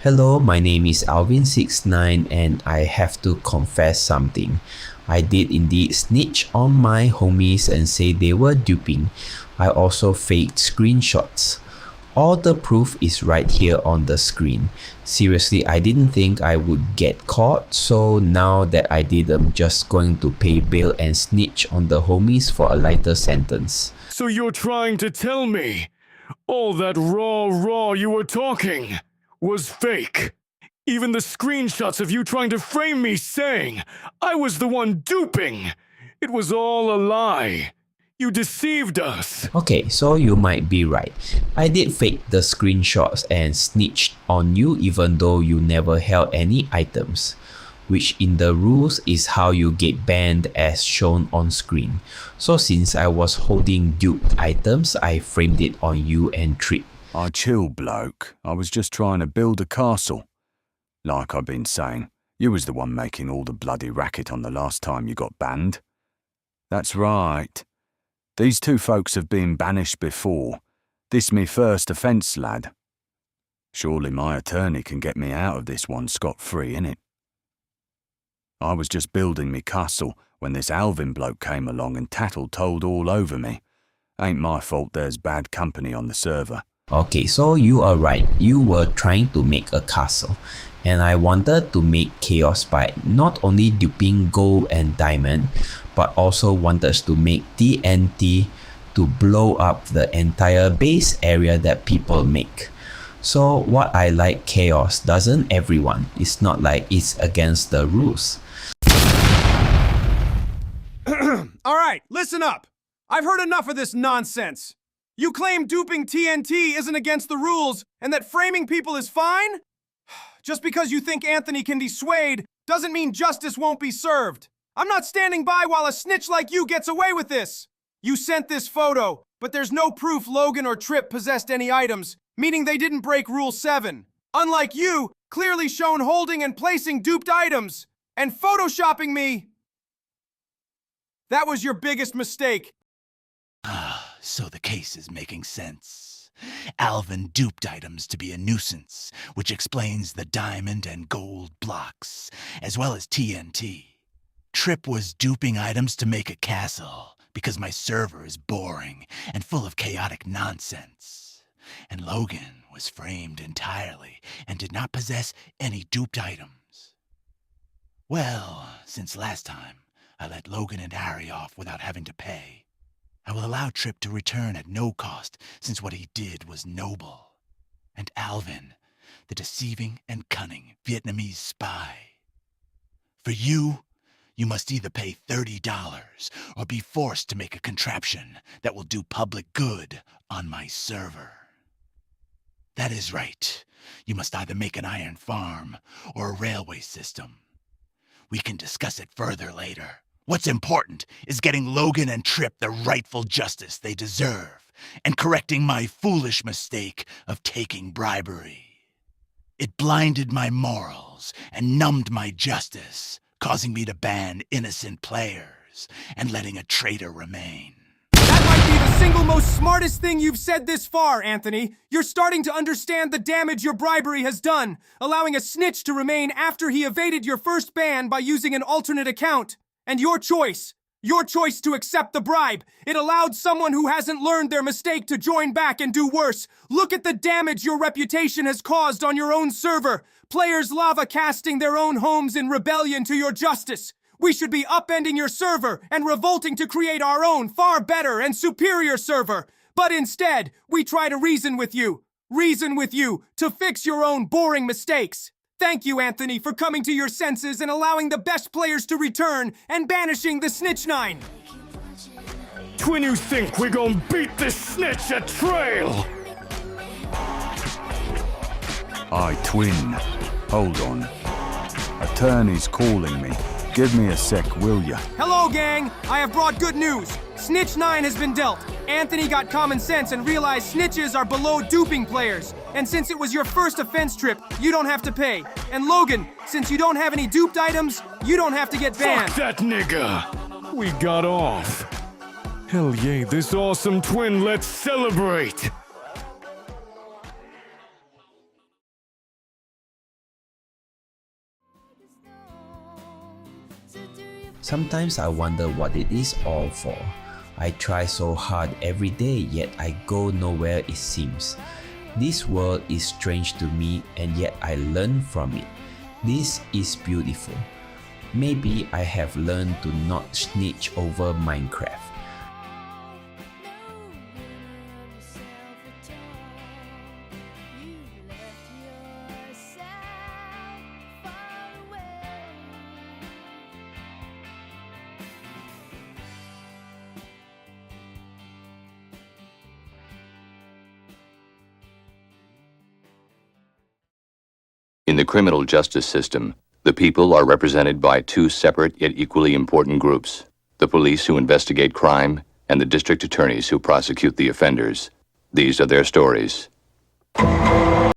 Hello, my name is Alvin69 and I have to confess something. I did indeed snitch on my homies and say they were duping. I also faked screenshots. All the proof is right here on the screen. Seriously, I didn't think I would get caught, so now that I did, I'm just going to pay bail and snitch on the homies for a lighter sentence. So you're trying to tell me all that raw you were talking was fake? Even the screenshots of you trying to frame me saying I was the one duping. It was all a lie. You deceived us. Okay, so you might be right. I did fake the screenshots and snitched on you even though you never held any items, which in the rules is how you get banned as shown on screen. So since I was holding duped items, I framed it on you and Trip. Chill, bloke. I was just trying to build a castle. Like I've been saying, you was the one making all the bloody racket on the last time you got banned. That's right. These two folks have been banished before. This me first offence, lad. Surely my attorney can get me out of this one scot-free, innit? I was just building me castle when this Alvin bloke came along and tattle-told all over me. Ain't my fault there's bad company on the server. Okay, so you are right. You were trying to make a castle. And I wanted to make chaos by not only duping gold and diamond, but also wanted us to make TNT to blow up the entire base area that people make. So what I like chaos, doesn't everyone? It's not like it's against the rules. Alright, listen up! I've heard enough of this nonsense! You claim duping TNT isn't against the rules and that framing people is fine? Just because you think Anthony can be swayed doesn't mean justice won't be served. I'm not standing by while a snitch like you gets away with this. You sent this photo, but there's no proof Logan or Trip possessed any items, meaning they didn't break Rule 7. Unlike you, clearly shown holding and placing duped items, and photoshopping me. That was your biggest mistake. So the case is making sense. Alvin duped items to be a nuisance, which explains the diamond and gold blocks, as well as TNT. Trip was duping items to make a castle, because my server is boring and full of chaotic nonsense. And Logan was framed entirely and did not possess any duped items. Well, since last time, I let Logan and Harry off without having to pay. I will allow Trip to return at no cost, since what he did was noble. And Alvin, the deceiving and cunning Vietnamese spy. For you, you must either pay $30 or be forced to make a contraption that will do public good on my server. That is right. You must either make an iron farm or a railway system. We can discuss it further later. What's important is getting Logan and Trip the rightful justice they deserve and correcting my foolish mistake of taking bribery. It blinded my morals and numbed my justice, causing me to ban innocent players and letting a traitor remain. That might be the single most smartest thing you've said this far, Anthony. You're starting to understand the damage your bribery has done, allowing a snitch to remain after he evaded your first ban by using an alternate account. And your choice to accept the bribe, it allowed someone who hasn't learned their mistake to join back and do worse. Look at the damage your reputation has caused on your own server. Players lava casting their own homes in rebellion to your justice. We should be upending your server and revolting to create our own far better and superior server. But instead, we try to reason with you to fix your own boring mistakes. Thank you, Anthony, for coming to your senses and allowing the best players to return and banishing the Snitch 9. Twin, you think we're gonna beat this snitch a trail? Aye, twin. Hold on. Attorney's calling me. Give me a sec, will ya? Hello, gang. I have brought good news. Snitch 9 has been dealt. Anthony got common sense and realized snitches are below duping players. And since it was your first offense, Trip, you don't have to pay. And Logan, since you don't have any duped items, you don't have to get banned. Fuck that nigga! We got off. Hell yeah, this awesome twin, let's celebrate! Sometimes I wonder what it is all for. I try so hard every day, yet I go nowhere it seems. This world is strange to me, and yet I learn from it. This is beautiful. Maybe I have learned to not snitch over Minecraft. In the criminal justice system, the people are represented by two separate yet equally important groups: the police who investigate crime and the district attorneys who prosecute the offenders. These are their stories.